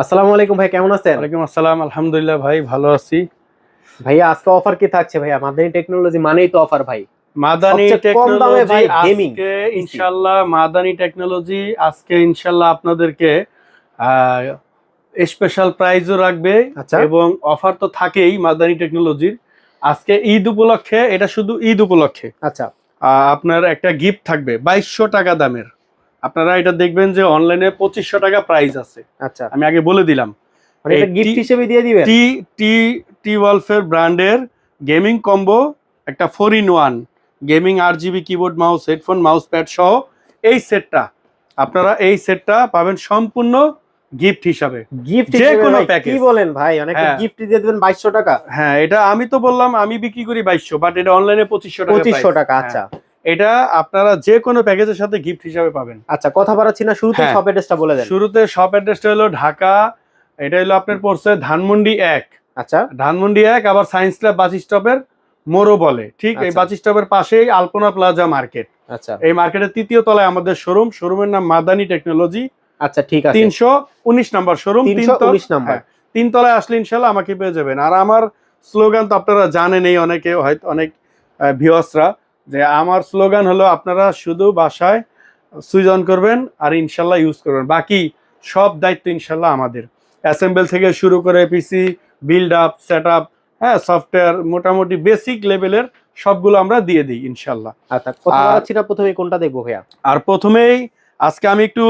আসসালামু আলাইকুম ভাই, কেমন আছেন? ওয়ালাইকুম আসসালাম, আলহামদুলিল্লাহ ভাই ভালো আছি। ভাইয়া আজকে অফার কি থাকছে ভাইয়া? মাদানী টেকনোলজি মানেই তো অফার ভাই। মাদানী সবচেয়ে কম দামে টেকনোলজি ভাই গেমিং আজকে পিসি। ইনশাল্লাহ মাদানী টেকনোলজি আজকে ইনশাল্লাহ আপনাদেরকে স্পেশাল প্রাইজও রাখবে আচ্ছা এবং অফার তো থাকেই মাদানী টেকনোলজির। আজকে ঈদ উপলক্ষে, এটা শুধু ঈদ উপলক্ষে আচ্ছা আপনার একটা গিফট থাকবে 2200 টাকা দামের। আপনারা এটা দেখবেন যে অনলাইনে 2500 টাকা প্রাইস আছে, আচ্ছা, আমি আগে বলে দিলাম। মানে এই এটা গিফট হিসেবে দিয়ে দিবেন? টি টি টি ওয়ালফেয়ার ব্র্যান্ডের গেমিং কম্বো, একটা 4-in-1 gaming RGB keyboard, mouse, headphone, mouse pad সহ এই সেটটা, আপনারা এই সেটটা পাবেন সম্পূর্ণ গিফট হিসাবে। গিফট যে হিসেবে কোনো ভাই? প্যাকেজ। কি বলেন ভাই, অনেকে হ্যাঁ গিফট দিয়ে দিবেন 2200 টাকা? হ্যাঁ, এটা আমি তো বললাম আমি বিক্রি করি 2200, বাট এটা অনলাইনে 2500 টাকা। 2500 টাকা, হ্যাঁ, আচ্ছা এটা আপনারা যে কোনো প্যাকেজের সাথে গিফট হিসাবে পাবেন। আচ্ছা, কথা বাড়াচ্ছি না, শুরুতেই হ্যাঁ, শপ অ্যাড্রেসটা বলে দেন। শুরুতে শপ অ্যাড্রেসটা হলো ঢাকা, এটা হলো আপনার পড়ছে ধানমন্ডি 1। আচ্ছা ধানমন্ডি 1, আবার সায়েন্স ক্লাব বাস স্টপের মোড়ও বলে, ঠিক এই আচ্ছা বাস স্টপের পাশেই আলপনা প্লাজা মার্কেট। আচ্ছা এই মার্কেটের 3য় তলায় আমাদের শোরুমের নাম মাদানী টেকনোলজি। আচ্ছা, ঠিক আছে। 319 নম্বর শোরুম, 319 নাম্বার। 3 তলায় আসলে ইনশাল্লাহ আমাকে পেয়ে যাবেন। আর আমার স্লোগান তো আপনারা জানেন, এই অনেকে হয়তো অনেক ভিউয়ার্সরা, যে আমার স্লোগান হলো আপনারা শুধু বাসায় সুইচ অন করবেন আর ইনশাল্লাহ ইউজ করবেন, বাকি সব দায়িত্ব ইনশাল্লাহ আমাদের। অ্যাসেম্বল থেকে শুরু করে PC build up, set up, হ্যাঁ সফটওয়্যার, মোটামুটি বেসিক লেভেলের সবগুলো আমরা দিয়ে দিই ইনশাল্লাহ। আচ্ছা, কথা বাড়াচ্ছি না, প্রথমে কোনটা দেখবো ভাইয়া? আর প্রথমেই আজকে আমি একটু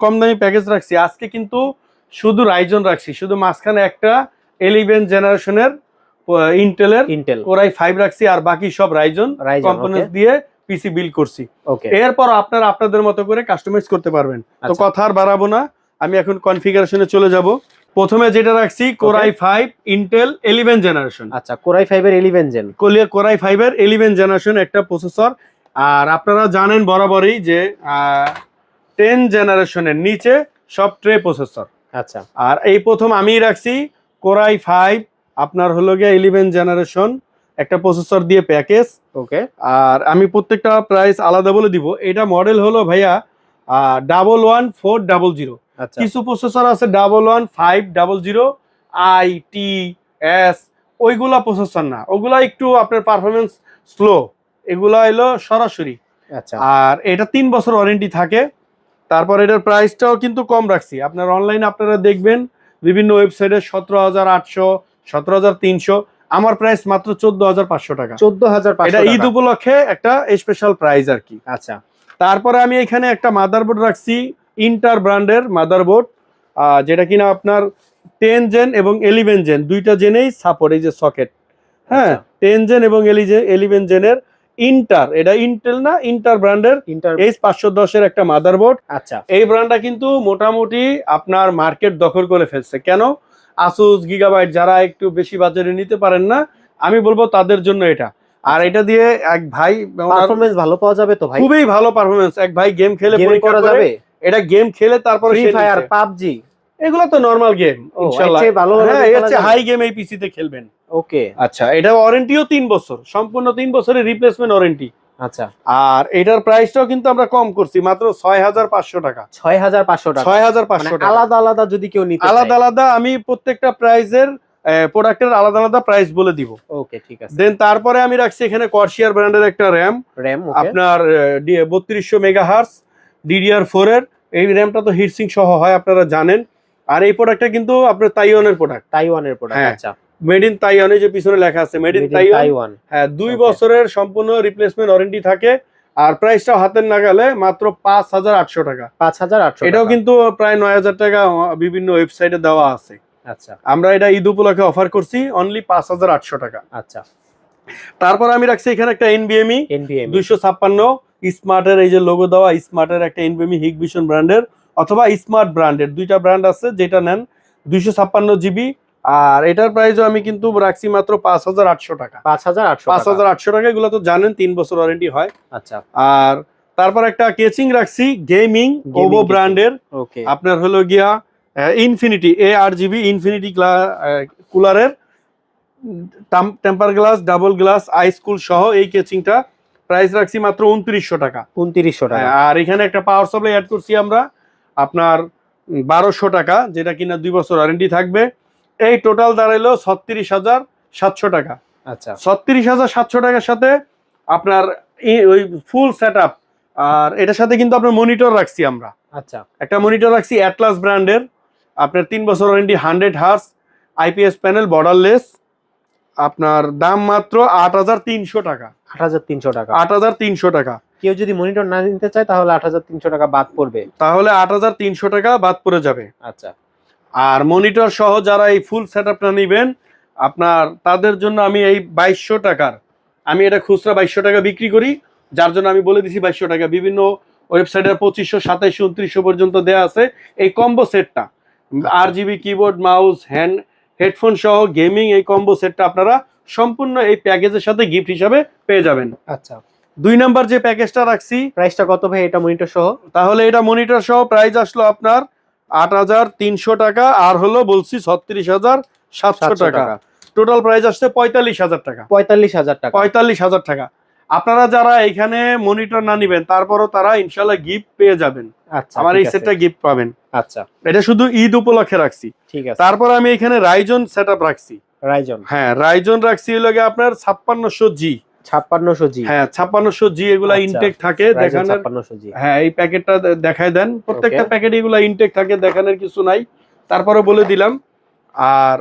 কম দামি প্যাকেজ রাখছি। আজকে কিন্তু শুধু রাইজন রাখছি, শুধু মাঝখানে একটা 11 জেনারেশনের ইন্টেল Core i5 রাখছি, আর বাকি সব রাইজন কম্পোনেন্টস দিয়ে পিসি বিল্ড করছি। ওকে, এরপর আপনারা আপনাদের মতো করে কাস্টমাইজ করতে পারবেন। তো আচ্ছা। কথা আর বাড়াবো না, আমি এখন কনফিগারেশনে চলে যাব। প্রথমে যেটা রাখছি Core i5 ইন্টেল 11 জেনারেশন। আচ্ছা, Core i5 এর 11 জেন। Core i5 এর 11 জেনারেশন একটা প্রসেসর। আর আপনারা জানেন বরাবরই যে 10 জেনারেশনের নিচে সব ট্রে প্রসেসর। আচ্ছা, আর এই প্রথম আমি রাখছি Core i5 আপনার হলো গিয়ে 11 জেনারেশন একটা প্রসেসর দিয়ে প্যাকেজ। ওকে, আর আমি প্রত্যেকটা প্রাইস আলাদা বলে দিব। এটা মডেল হলো ভাইয়া 11400। আচ্ছা কিছু প্রসেসর আছে 11500 ITS, ওইগুলা প্রসেসর না, ওগুলা একটু আপনার পারফরমেন্স স্লো, এগুলা এলো সরাসরি। আচ্ছা আর এটা 3 বছর ওয়ারেন্টি থাকে। তারপর এটার প্রাইসটাও কিন্তু কম রাখছি। আপনার অনলাইনে আপনারা দেখবেন বিভিন্ন ওয়েবসাইটে 17800, 17300, আমার প্রাইস মাত্র 14500 টাকা। 14500 এটা ঈদ টাকা। উপলক্ষে একটা স্পেশাল প্রাইস আর কি। আচ্ছা, তারপরে আমি এখানে একটা মাদারবোর্ড রাখছি, ইন্টার ব্র্যান্ডের মাদারবোর্ড, যেটা কিনা আপনার 10 জেন এবং 11 জেন দুইটা জেনেই সাপোর্ট, এই যে সকেট, হ্যাঁ 10 জেন এবং 11 জেনের ইন্টার, এটা ইন্টেল না, ইন্টার ব্র্যান্ডের H510 এর একটা মাদারবোর্ড। আচ্ছা, এই ব্র্যান্ডটা কিন্তু মোটামুটি আপনার মার্কেট দখল করে ফেলছে। কেন? আসুস, গিগাবাইট যারা একটু বেশি বাজারে নিতে পারেন না, আমি বলবো তাদের জন্য এটা। আর এটা দিয়ে এক ভাই, পারফরম্যান্স ভালো পাওয়া যাবে তো ভাই? খুবই ভালো পারফরম্যান্স। এক ভাই গেম খেলে গেম করা যাবে? এটা গেম খেলে তারপরে ফ্রি ফায়ার, পাবজি, এগুলো তো নরমাল গেম ইনশাআল্লাহ। হ্যাঁ, এর চেয়ে হাই গেম এই পিসিতে খেলবেন। ওকে, আচ্ছা, এটা ওয়ারেন্টিও 3 বছর, সম্পূর্ণ 3 বছরের রিপ্লেসমেন্ট ওয়ারেন্টি। আচ্ছা, আর এটার প্রাইসটাও কিন্তু আমরা কম করছি, মাত্র 6500 টাকা। 6500 টাকা, 6500 মানে টাকা। আলাদা আলাদা যদি কেউ নিতে চায়? আলাদা আলাদা, আমি প্রত্যেকটা প্রাইজের প্রোডাক্টের আলাদা আলাদা প্রাইস বলে দিব। ওকে, ঠিক আছে। দেন তারপরে আমি রাখছি এখানে কর্সিয়ার ব্র্যান্ডের একটা র্যাম, ওকে, আপনার 3200 মেগাহার্টজ DDR4 এর। এই র্যামটা তো হিটসিং সহ হয়, আপনারা জানেন। আর এই প্রোডাক্টটা কিন্তু আপনার তাইওয়ানের প্রোডাক্ট। প্রোডাক্ট, আচ্ছা, মেড ইন তাইওয়ানে যে পিছনে লেখা আছে মেড ইন তাইওয়ান। হ্যাঁ, 2 বছরের সম্পূর্ণ রিপ্লেসমেন্ট ওয়ারেন্টি থাকে। আর প্রাইসটাও হাতের নাগালে, মাত্র 5800 টাকা। 5800, এটাও কিন্তু প্রায় 9000 টাকা বিভিন্ন ওয়েবসাইটে দেওয়া আছে। আচ্ছা, আমরা এটা ঈদ উপলক্ষে অফার করছি অনলি 5800 টাকা। আচ্ছা। তারপর আমি রাখছি এখানে একটা NVMe 256 স্মার্টের, এই যে লোগো দেওয়া স্মার্টের একটা NVMe হিগভিশন ব্র্যান্ডের অথবা স্মার্ট ব্র্যান্ডের, দুইটা ব্র্যান্ড আছে, যেটা নেন 256 জিবি। আর এটার প্রাইসও আমি কিন্তু রাখছি মাত্র 5800 টাকা। 5800 টাকা। এগুলো তো জানেন 3 বছর ওয়ারেন্টি হয়। আচ্ছা। আর তারপর একটা কেচিং রাখছি গেমিং ওভো ব্র্যান্ডের, আপনার হলো গিয়া ইনফিনিটি ARGB ইনফিনিটি কুলারের temper glass, double glass, ice cool সহ এই কেচিংটা প্রাইস রাখছি মাত্র 2900 টাকা। 2900 টাকা। আর এখানে একটা পাওয়ার সাপ্লাই অ্যাড করছি আমরা, আপনার 1200 টাকা, যেটা কিনা 2 বছর ওয়ারেন্টি থাকবে। এই টোটাল দাঁড়াইলো 36,700 টাকা। আচ্ছা 36,700 টাকার সাথে আপনার ওই ফুল সেট আপ, আর এটার সাথে কিন্তু আপনার মনিটর রাখছি আমরা। আচ্ছা একটা মনিটর রাখছি অ্যাটলাস ব্র্যান্ডের, আপনার 3 বছর warranty, 100 hertz, IPS panel, borderless. আপনার দাম মাত্র 8,300 টাকা। 8,300 টাকা। 8,300 টাকা। কেউ যদি মনিটর না নিতে চায় তাহলে 8,300 টাকা বাদ পড়বে। তাহলে 8,300 টাকা বাদ পড়ে যাবে। আচ্ছা আর মনিটর সহ যারা এই ফুল সেট আপটা নেবেন, আপনার তাদের জন্য আমি এই 2200 টাকার, আমি এটা খুচরা 2200 টাকা বিক্রি করি, যার জন্য আমি বলে দিছি 2200 টাকা। বিভিন্ন ওয়েবসাইটে 2500, 2700, 2900 পর্যন্ত দেয়া আছে এই কম্বো সেটটা। RGB কিবোর্ড, মাউস, হেডফোন সহ গেমিং এই কম্বো সেটটা আপনারা সম্পূর্ণ এই প্যাকেজের সাথে গিফট হিসাবে পেয়ে যাবেন। আচ্ছা 2 নাম্বার যে প্যাকেজটা রাখছি, প্রাইসটা কত ভাই এটা মনিটর সহ? তাহলে এটা মনিটর সহ প্রাইস আসলো আপনার 8,300 টাকা, আর হলো বলছি 36,700 টাকা। টোটাল প্রাইস আসছে 45,000 টাকা। 45,000 টাকা। 45,000 টাকা। আপনারা যারা এখানে মনিটর না নিবেন, তারপরও তারা ইনশাল্লাহ গিফট পেয়ে যাবেন। আচ্ছা আমার এই ঠিক আছে। সেটটা গিফট পাবেন। আচ্ছা এটা শুধু ঈদ উপলক্ষে রাখছি। ঠিক আছে। তারপর আমি এখানে রাইজন সেটআপ রাখছি। রাইজন, হ্যাঁ রাইজন রাখছি হলো গিয়ে আপনার 5600G। 5600G। হ্যাঁ 5600G এগুলা আচ্ছা, ইনটেক থাকে রাইজন দেখানোর। 5600G। হ্যাঁ এই প্যাকেটটা দেখায় দেন, প্রত্যেকটা Okay. প্যাকেট এগুলা ইনটেক থাকে, দেখানোর কিছু নাই, তারপরে বলে দিলাম। আর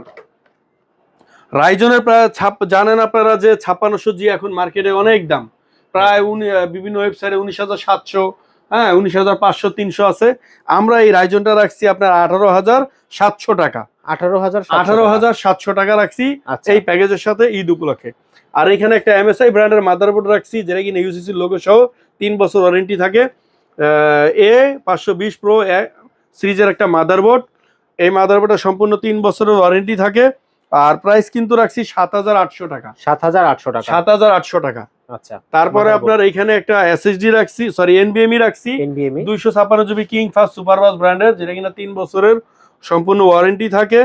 রাইজনের প্রায় জানেন আপনারা যে 5600G এখন মার্কেটে অনেক দাম, প্রায় বিভিন্ন ওয়েবসাইটে 19,700, হ্যাঁ 19,500, 300 আছে। আমরা এই রাইজনটা রাখছি আপনার 18,700 টাকা। 18,700 টাকা রাখছি আচ্ছা। এই প্যাকেজের সাথে ঈদ উপলক্ষে। আর এখানে একটা MSI ব্র্যান্ডের মাদারবোর্ড রাখছি, যেটা কিনা ইউসিসি লোগো সহ 3 বছর ওয়ারেন্টি থাকে। A520 Pro সিরিজের একটা মাদারবোর্ড। এই মাদারবোর্ডটা সম্পূর্ণ 3 বছরের ওয়ারেন্টি থাকে। আর প্রাইস কিন্তু রাখছি 7,800 টাকা। 7,800 টাকা। 7,800 টাকা। আচ্ছা তারপরে motherboard। আপনার এখানে একটা SSD রাখছি, সরি NVMe রাখছি, NVMe 256GB king fast superfast ব্র্যান্ডের, যেটা কিনা 3 বছরের সম্পূর্ণ ওয়ারেন্টি থাকে।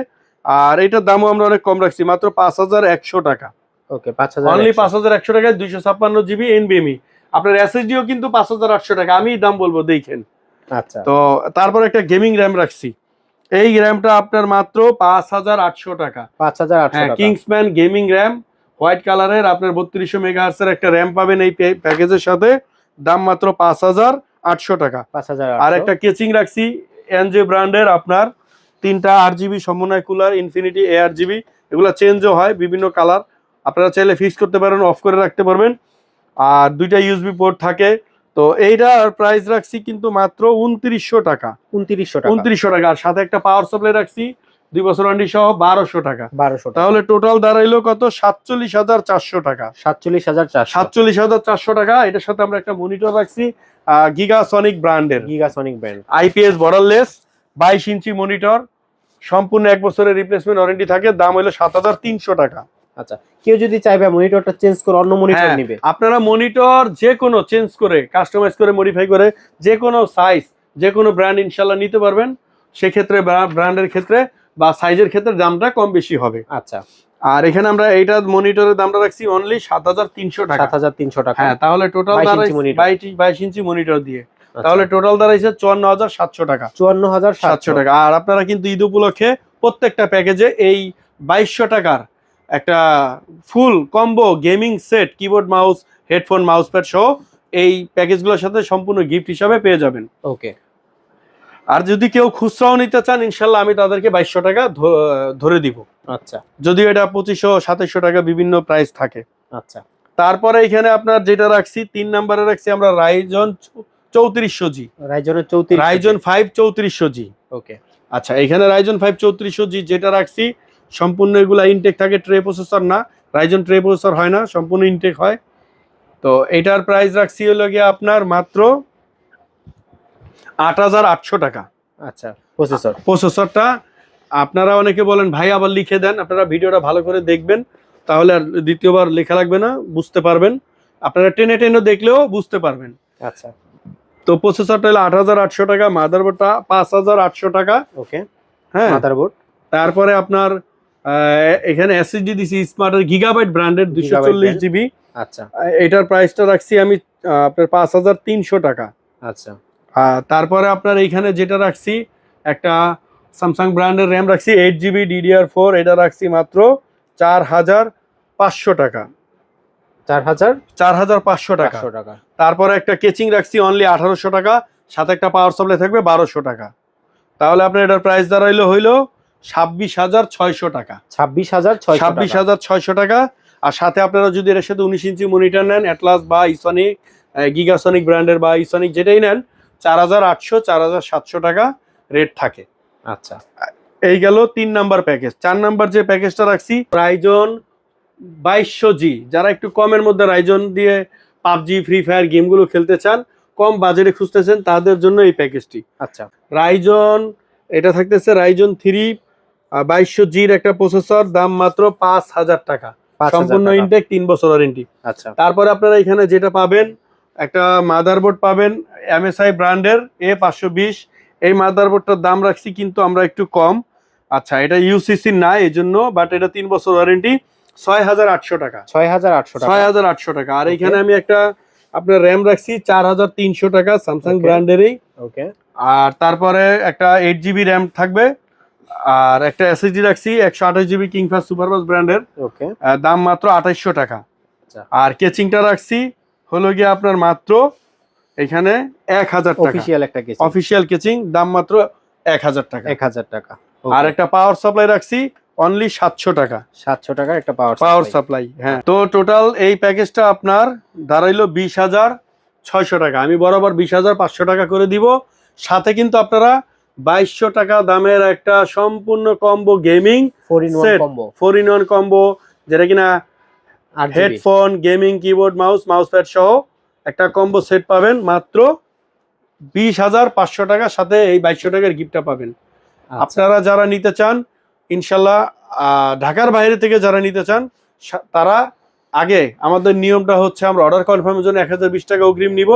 আর এটার দামও আমরা অনেক কম রাখছি, মাত্র 5,100 টাকা। ওকে 5,100 অনলি 5,100 টাকায় 256GB NVMe। আপনার SSDও কিন্তু 5,800 টাকা, আমি দাম বলবো দেখেন। আচ্ছা তো তারপর একটা গেমিং র্যাম রাখছি, এই র্যামটা আপনার মাত্র 5,800 টাকা। 5,800 হ্যাঁ টাকা। কিংসম্যান গেমিং র্যাম, হোয়াইট কালারের, আপনার 3200 মেগাহার্টজের একটা র্যাম পাবেন এই প্যাকেজের সাথে, দাম মাত্র 5,800 টাকা। 5,800। আর একটা কেচিং রাখছি NJ ব্র্যান্ডের, আপনার 3টা RGB সমন্বয় কুলার, ইনফিনিটি ARGB, এগুলো চেঞ্জও হয় বিভিন্ন কালার, আপনারা চাইলে ফিক্স করতে পারেন, অফ করে রাখতে পারবেন। আর 2টা USB পোর্ট থাকে। তো এইটার প্রাইস রাখছি কিন্তু মাত্র 2900 টাকা। 2900 টাকা। 2900 টাকা। আর সাথে একটা পাওয়ার সাপ্লাই রাখছি 2 বছর ওয়ারেন্টি সহ 1200 টাকা। 1200 টাকা। তাহলে টোটাল দাঁড়াইলো কত? 47,400 টাকা। 47,400। 47,400 টাকা। এটার সাথে আমরা একটা মনিটর রাখছি গিগাসনিক ব্র্যান্ডের, গিগাসনিক brand, IPS borderless, 22 inch monitor, সম্পূর্ণ 1 বছরের রিপ্লেসমেন্ট ওয়ারেন্টি থাকে, দাম হলো 7,300 টাকা। আচ্ছা কেউ যদি চাইবে মনিটরটা চেঞ্জ করে অন্য মনিটর হ্যাঁ, নেবে, আপনারা মনিটর যে কোনো চেঞ্জ করে, কাস্টমাইজ করে, মডিফাই করে, যে কোনো সাইজ, যে কোনো ব্র্যান্ড ইনশাল্লাহ নিতে পারবেন। সেক্ষেত্রে ব্র্যান্ডের ক্ষেত্রে বা সাইজের ক্ষেত্রে দামটা কম বেশি হবে। আচ্ছা আর এখানে আমরা এইটা মনিটরের দামটা রাখছি অনলি 7,300 টাকা। 7,300 টাকা। হ্যাঁ তাহলে টোটাল 22 ইঞ্চি মনিটর দিয়ে, তাহলে টোটাল দাঁড়াইছে 54,700 টাকা। 54,700 টাকা। আর আপনারা কিন্তু ঈদ উপলক্ষে প্রত্যেকটা প্যাকেজে এই 2200 টাকার একটা ফুল combo gaming set, keyboard, mouse, headphone, mouse pad সহ এই প্যাকেজগুলোর সাথে সম্পূর্ণ গিফট হিসাবে পেয়ে যাবেন। ওকে। আর যদি কেউ খুচরাও নিতে চান, ইনশাল্লাহ আমি তাদেরকে 2200 টাকা ধরে দিব। আচ্ছা যদিও এটা 2500, 2700 টাকা বিভিন্ন প্রাইস থাকে। আচ্ছা তারপরে এখানে আপনার যেটা রাখছি 3 নম্বরে রাখছি আমরা রাইজন 3400G, রাইজনের 34, রাইজন 5 3400G। ওকে। আচ্ছা এখানে রাইজন 5 3400G যেটা রাখছি, সম্পূর্ণ এগুলা ইনটেক থাকে, ট্রে প্রসেসর না, রাইজন ট্রে প্রসেসর হয় না, সম্পূর্ণ ইনটেক হয়। তো এটার প্রাইস রাখছি হলো গিয়ে আপনার মাত্র 8,800 টাকা। আচ্ছা প্রসেসরটা আপনারা অনেকে বলেন ভাই আবার লিখে দেন, আপনারা ভিডিওটা ভালো করে দেখবেন, তাহলে আর দ্বিতীয়বার লেখা লাগবে না, বুঝতে পারবেন। আপনারা টেনে টেনে দেখলেও বুঝতে পারবেন। আচ্ছা তো প্রসেসরটা হলো 8,800 টাকা, মাদারবোর্ডটা 5,800 টাকা। ওকে। হ্যাঁ মাদারবোর্ড, তারপরে আপনার এখানে এসএসডি দিছি স্মার্টের গিগাবাইট ব্র্যান্ডের 240GB। আচ্ছা এটার প্রাইসটা রাখছি আমি আপনার 5,300 টাকা। আচ্ছা। তারপরে আপনার এইখানে যেটা রাখছি একটা স্যামসাং ব্র্যান্ডের র্যাম রাখছি 8GB DDR4, এটা রাখছি মাত্র 4500 টাকা। 4500 টাকা। টাকা। তারপরে একটা কেচিং রাখছি অনলি 1800 টাকা, সাথে একটা পাওয়ার সাপ্লাই থাকবে 1200 টাকা। তাহলে আপনার এটার প্রাইস দাঁড়াইলো হইলো 26600 টাকা। 26600 টাকা। আর সাথে আপনারা যদি এর সাথে 19 ইঞ্চি মনিটর নেন, অ্যাটলাস বা ইসনিক, গিগাসনিক ব্র্যান্ডের বা ইসনিক যেটাই নেন, 4800 4700 টাকা রেট থাকে। আচ্ছা, এই গেল 3 নাম্বার প্যাকেজ। 4 নাম্বার যে প্যাকেজটা রাখছি রাইজন 2200G, যারা একটু কমের মধ্যে রাইজন দিয়ে পাবজি ফ্রি ফায়ার গেমগুলো খেলতে চান, কম বাজেটে খুঁজতেছেন, তাদের জন্য এই প্যাকেজটি। আচ্ছা, রাইজন এটা থাকতেছে রাইজন 3 2200G একটা প্রসেসর, দাম মাত্র 5000 টাকা, সম্পূর্ণ ইনটেক, 3 বছর ওয়ারেন্টি। আচ্ছা, তারপরে আপনারা এখানে যেটা পাবেন, একটা মাদারবোর্ড পাবেন MSI ব্র্যান্ডের A520। এই মাদারবোর্ডটার দাম রাখছি কিন্তু আমরা একটু কম। আচ্ছা, এটা ইউসিসি না এই জন্য, বাট এটা 3 বছর ওয়ারেন্টি, 6800 টাকা। 6800 টাকা। আর এখানে আমি একটা আপনার র্যাম রাখছি 4300 টাকা, স্যামসাং ব্র্যান্ডেরই। ওকে। আর তারপরে একটা 8GB র্যাম থাকবে, আর একটা SSD রাখছি 128GB কিংফাস সুপারফাস্ট ব্র্যান্ডের, ওকে, দাম মাত্র 2800 টাকা। আচ্ছা। আর কেচিংটা রাখছি হলো গিয়ে আপনার মাত্র এখানে 1000 টাকা, অফিশিয়াল একটা কেচিং, অফিশিয়াল কেচিং, দাম মাত্র 1000 টাকা। 1000 টাকা। আর একটা পাওয়ার সাপ্লাই রাখছি অনলি 700 টাকা। 700 টাকা একটা পাওয়ার সাপ্লাই। হ্যাঁ, তো টোটাল এই প্যাকেজটা আপনার দাঁড়াইলো 20600 টাকা। আমি বরাবর 20500 টাকা করে দিব। সাথে কিন্তু আপনারা 2200 টাকা দামের একটা সম্পূর্ণ কম্বো গেমিং 4-in-1 কম্বো, যেটা কিনা headphone, gaming keyboard, mouse pad সহ একটা কম্বো সেট পাবেন মাত্র 20500 টাকা, সাথে এই 2200 টাকার গিফটটা পাবেন। আপনারা যারা নিতে চান, ইনশাল্লাহ ঢাকার বাইরে থেকে যারা নিতে চান, তারা আগে আমাদের নিয়মটা হচ্ছে আমরা অর্ডার কনফার্মের জন্য 1020 টাকা অগ্রিম নিব,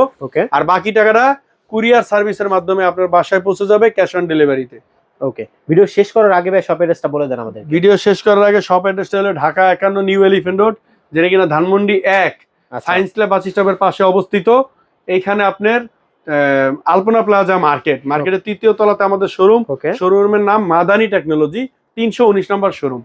আর বাকি টাকাটা কুরিয়ার সার্ভিসের মাধ্যমে আপনার বাসায় পৌঁছে যাবে ক্যাশ অন ডেলিভারিতে। ওকে, ভিডিও শেষ করার আগে ভাই শপ অ্যাড্রেসটা বলে দেন আমাদের। ভিডিও শেষ করার আগে শপ অ্যাড্রেসটা হলো ঢাকা 51 নিউ এলিফ্যান্ট রোড, যেটা কিনা ধানমন্ডি 1 সায়েন্স ল্যাব বাস স্টপের পাশে অবস্থিত। এইখানে আপনার আলপনা প্লাজা মার্কেটের 3য় তলাতে আমাদের শোরুম। শোরুমের নাম মাদানি টেকনোলজি, 319 নম্বর শোরুম।